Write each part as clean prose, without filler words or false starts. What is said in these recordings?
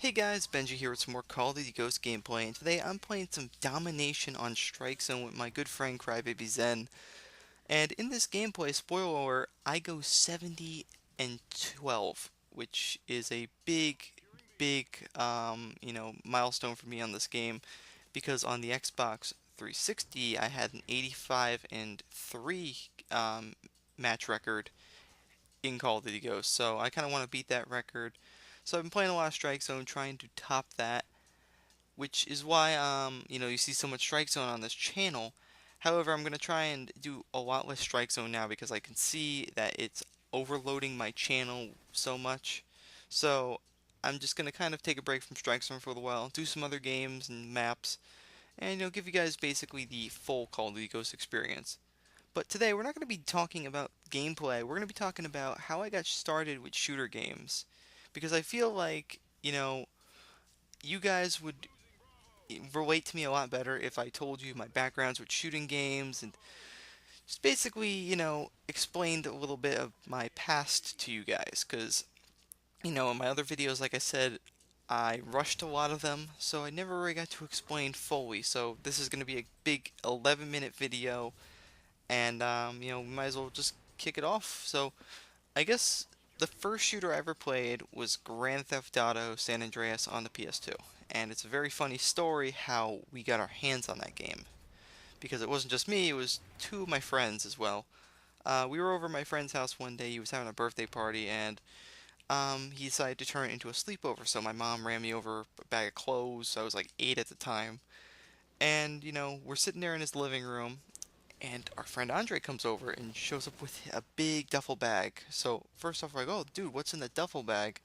Hey guys, Benji here with some more Call of Duty Ghost gameplay, and today I'm playing some Domination on Strike Zone with my good friend Crybaby Zen. And in this gameplay, spoiler alert, I go 70 and 12, which is a big milestone for me on this game, because on the Xbox 360 I had an 85 and 3 match record in Call of Duty Ghosts, so I kind of want to beat that record. So I've been playing a lot of Strike Zone, trying to top that, which is why you see so much Strike Zone on this channel. However, I'm gonna try and do a lot less Strike Zone now because I can see that it's overloading my channel so much. So I'm just gonna kind of take a break from Strike Zone for a while, do some other games and maps, and give you guys basically the full Call of Duty Ghosts experience. But today we're not going to be talking about gameplay. We're going to be talking about how I got started with shooter games. Because I feel like, you guys would relate to me a lot better if I told you my backgrounds with shooting games and just basically, explained a little bit of my past to you guys. Because, in my other videos, like I said, I rushed a lot of them, so I never really got to explain fully. So this is going to be a big 11-minute video, and we might as well just kick it off. So I guess the first shooter I ever played was Grand Theft Auto San Andreas on the PS2, and it's a very funny story how we got our hands on that game because it wasn't just me; it was two of my friends as well. We were over at my friend's house one day. He was having a birthday party, and he decided to turn it into a sleepover. So my mom ran me over a bag of clothes. I was like 8 at the time, and we're sitting there in his living room, and our friend Andre comes over and shows up with a big duffel bag. So first off, we're like, "Oh, dude, what's in the duffel bag?"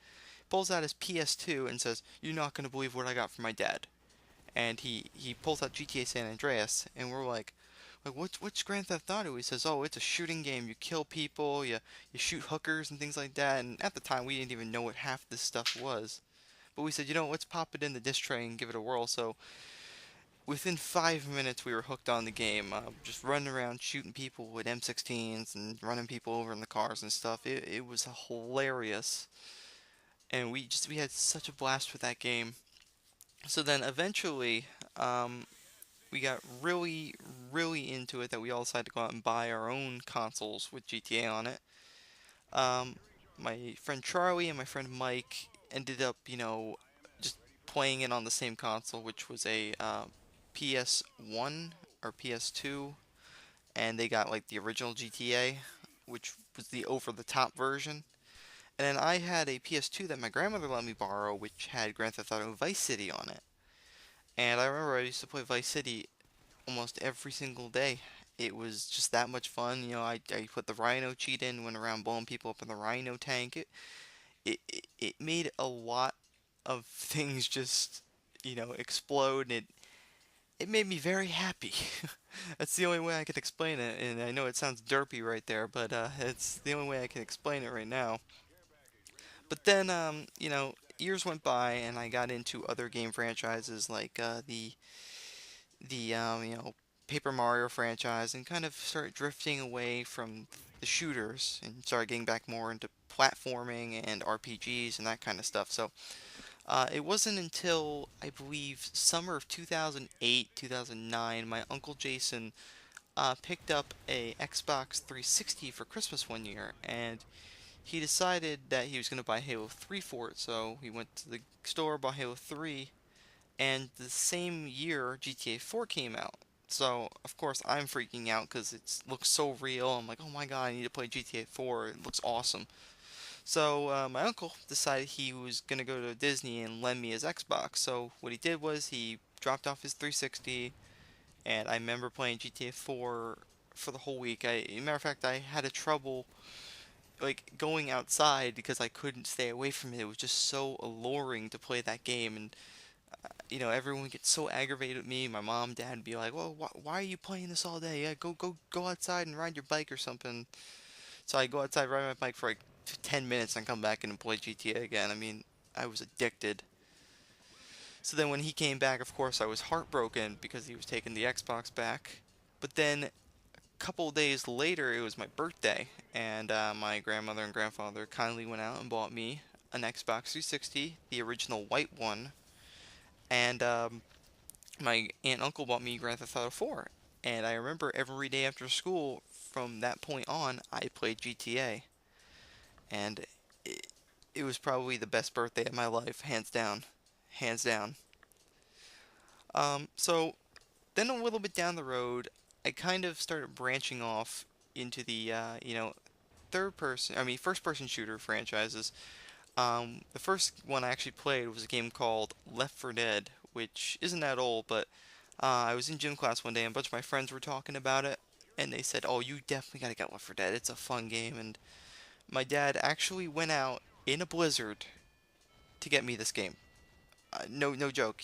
Pulls out his PS2 and says, "You're not gonna believe what I got from my dad." And he pulls out GTA San Andreas, and we're like what's Grand Theft Auto? He says, "Oh, it's a shooting game. You kill people, you shoot hookers and things like that." And at the time, we didn't even know what half this stuff was. But we said, let's pop it in the disc tray and give it a whirl. So within 5 minutes, we were hooked on the game. Just running around shooting people with M16s and running people over in the cars and stuff. It was hilarious, and we had such a blast with that game. So then eventually, um, we got really really into it that we all decided to go out and buy our own consoles with GTA on it. Um, my friend Charlie and my friend Mike ended up, just playing it on the same console, which was a PS1 or PS2, and they got like the original GTA, which was the over-the-top version. And then I had a PS2 that my grandmother let me borrow, which had Grand Theft Auto Vice City on it. And I remember I used to play Vice City almost every single day. It was just that much fun. I put the Rhino cheat in, went around blowing people up in the Rhino tank. It made a lot of things just, explode. It made me very happy. That's the only way I can explain it, and I know it sounds derpy right there, but it's the only way I can explain it right now. But then, years went by, and I got into other game franchises like the Paper Mario franchise, and kind of started drifting away from the shooters and started getting back more into platforming and RPGs and that kind of stuff. So it wasn't until I believe summer of 2008, 2009, my uncle Jason picked up a Xbox 360 for Christmas one year, and he decided that he was going to buy Halo 3 for it. So he went to the store, bought Halo 3, and the same year GTA 4 came out. So of course I'm freaking out because it looks so real. I'm like, oh my god, I need to play GTA 4. It looks awesome. So my uncle decided he was gonna go to Disney and lend me his Xbox. So what he did was he dropped off his 360, and I remember playing GTA 4 for the whole week. Matter of fact, I had a trouble like going outside because I couldn't stay away from it. It was just so alluring to play that game, and everyone gets so aggravated with me. My mom, dad would be like, "Well, why are you playing this all day? Yeah, go outside and ride your bike or something." So I go outside, ride my bike for like 10 minutes, and come back and play GTA again. I mean, I was addicted. So then when he came back, of course, I was heartbroken because he was taking the Xbox back. But then a couple of days later, it was my birthday, and my grandmother and grandfather kindly went out and bought me an Xbox 360, the original white one, and my aunt and uncle bought me Grand Theft Auto 4. And I remember every day after school from that point on, I played GTA. And it, it was probably the best birthday of my life, hands down. Hands down. So then a little bit down the road, I kind of started branching off into the, first person shooter franchises. The first one I actually played was a game called Left 4 Dead, which isn't that old, but I was in gym class one day and a bunch of my friends were talking about it, and they said, "Oh, you definitely gotta get Left 4 Dead. It's a fun game." And my dad actually went out in a blizzard to get me this game. No joke.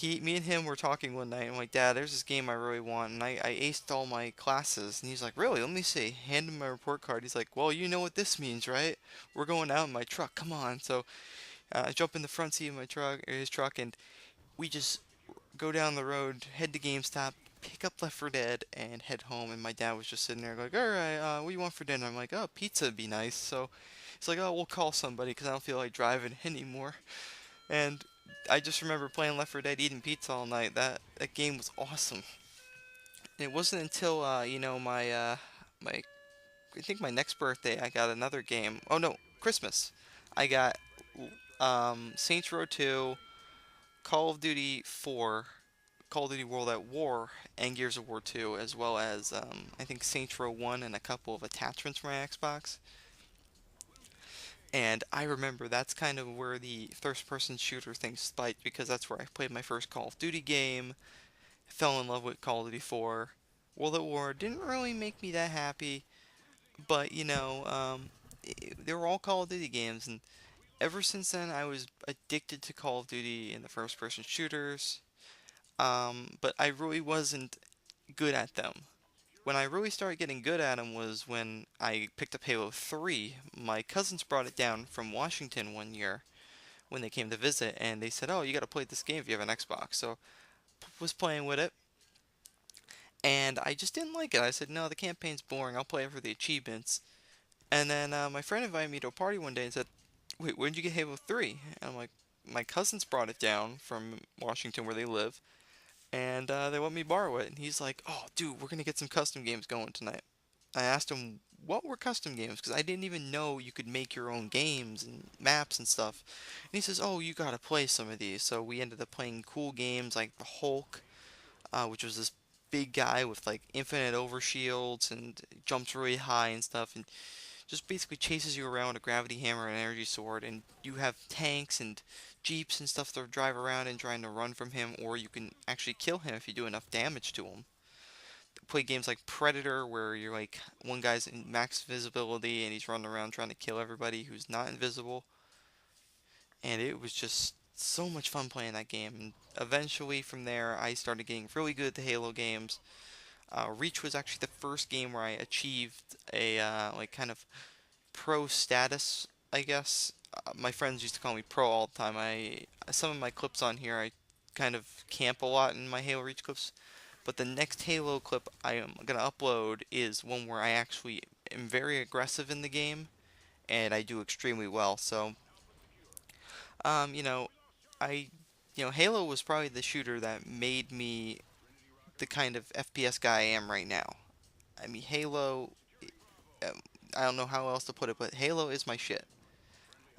Me and him were talking one night. I'm like, "Dad, there's this game I really want," and I aced all my classes. And he's like, "Really? Let me see." Hand him my report card. He's like, "Well, you know what this means, right? We're going out in my truck. Come on." So I jump in the front seat of my truck, or his truck, and we just go down the road, head to GameStop, pick up Left 4 Dead, and head home. And my dad was just sitting there like, "All right, what do you want for dinner?" I'm like, "Oh, pizza would be nice." So he's like, "Oh, we'll call somebody because I don't feel like driving anymore." And I just remember playing Left 4 Dead, eating pizza all night. That game was awesome. And it wasn't until my I think my next birthday I got another game. Oh no, Christmas. I got Saints Row 2, Call of Duty 4, Call of Duty World at War, and Gears of War 2, as well as I think Saints Row 1 and a couple of attachments for my Xbox. And I remember that's kind of where the first person shooter thing spiked because that's where I played my first Call of Duty game, fell in love with Call of Duty 4. World at War didn't really make me that happy, but they were all Call of Duty games, and ever since then I was addicted to Call of Duty and the first person shooters. But I really wasn't good at them. When I really started getting good at them was when I picked up Halo 3. My cousins brought it down from Washington one year when they came to visit, and they said, "Oh, you got to play this game if you have an Xbox." So was playing with it, and I just didn't like it. I said, "No, the campaign's boring. I'll play it for the achievements." And then my friend invited me to a party one day and said, "Wait, when did you get Halo 3?" And I'm like, "My cousins brought it down from Washington where they live, and they let me borrow it." And he's like, "Oh, dude, we're gonna get some custom games going tonight." I asked him what were custom games because I didn't even know you could make your own games and maps and stuff. And he says, "Oh, you gotta play some of these." So we ended up playing cool games like the Hulk, which was this big guy with like infinite overshields and jumps really high and stuff, and just basically chases you around with a gravity hammer and an energy sword. And you have tanks and jeeps and stuff to drive around and trying to run from him, or you can actually kill him if you do enough damage to him. Play games like Predator, where you're like one guy's in max visibility and he's running around trying to kill everybody who's not invisible. And it was just so much fun playing that game. And eventually, from there, I started getting really good at the Halo games. Reach was actually the first game where I achieved a like kind of pro status, I guess. My friends used to call me pro all the time. I Some of my clips on here, I kind of camp a lot in my Halo Reach clips. But the next Halo clip I am gonna upload is one where I actually am very aggressive in the game, and I do extremely well. So, um, you know, I, Halo was probably the shooter that made me the kind of FPS guy I am right now. I mean, Halo, um, I don't know how else to put it, but Halo is my shit.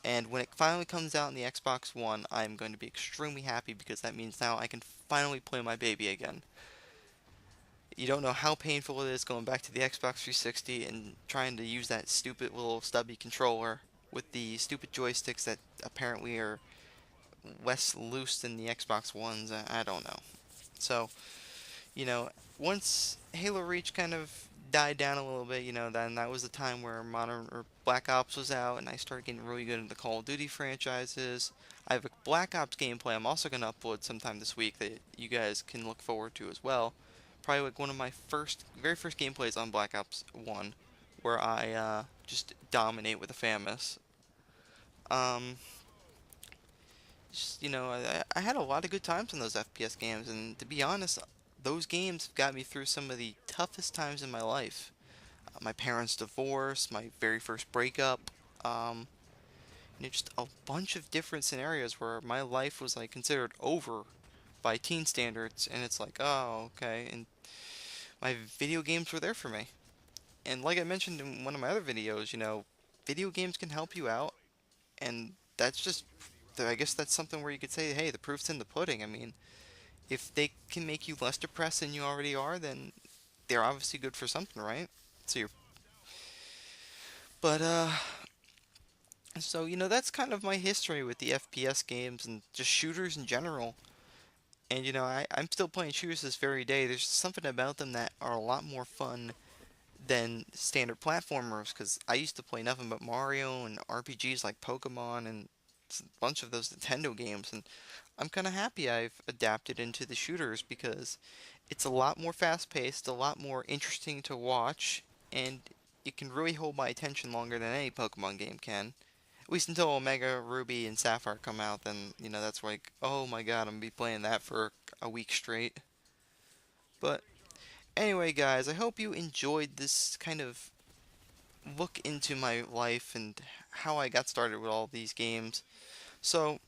And when it finally comes out in the Xbox One, I'm going to be extremely happy because that means now I can finally play my baby again. You don't know how painful it is going back to the Xbox 360 and trying to use that stupid little stubby controller with the stupid joysticks that apparently are less loose than the Xbox Ones. I don't know. So, you know, once Halo Reach kind of died down a little bit, then that was the time where Modern or Black Ops was out, and I started getting really good at the Call of Duty franchises. I have a Black Ops gameplay I'm also going to upload sometime this week that you guys can look forward to as well. Probably like one of my very first gameplays on Black Ops 1, where I just dominate with the FAMAS. Um, I had a lot of good times in those FPS games, and to be honest, those games got me through some of the toughest times in my life. My parents' divorce, my very first breakup, um, just a bunch of different scenarios where my life was like considered over by teen standards, and it's like, oh, okay, and my video games were there for me. And like I mentioned in one of my other videos, video games can help you out, and that's just, I guess that's something where you could say, hey, the proof's in the pudding. I mean, if they can make you less depressed than you already are, then they're obviously good for something, right? So you're, but so that's kind of my history with the FPS games and just shooters in general. And I'm still playing shooters this very day. There's something about them that are a lot more fun than standard platformers, because I used to play nothing but Mario and RPGs like Pokemon and a bunch of those Nintendo games, and I'm kind of happy I've adapted into the shooters because it's a lot more fast-paced, a lot more interesting to watch, and it can really hold my attention longer than any Pokemon game can. At least until Omega Ruby and Sapphire come out, then that's like, oh my god, I'm gonna be playing that for a week straight. But anyway, guys, I hope you enjoyed this kind of look into my life and how I got started with all these games. So,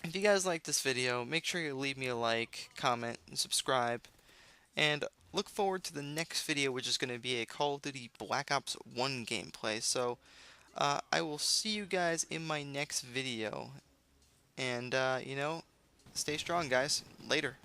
if you guys like this video, make sure you leave me a like, comment, and subscribe. And look forward to the next video, which is going to be a Call of Duty Black Ops 1 gameplay. So, I will see you guys in my next video. And, stay strong, guys. Later.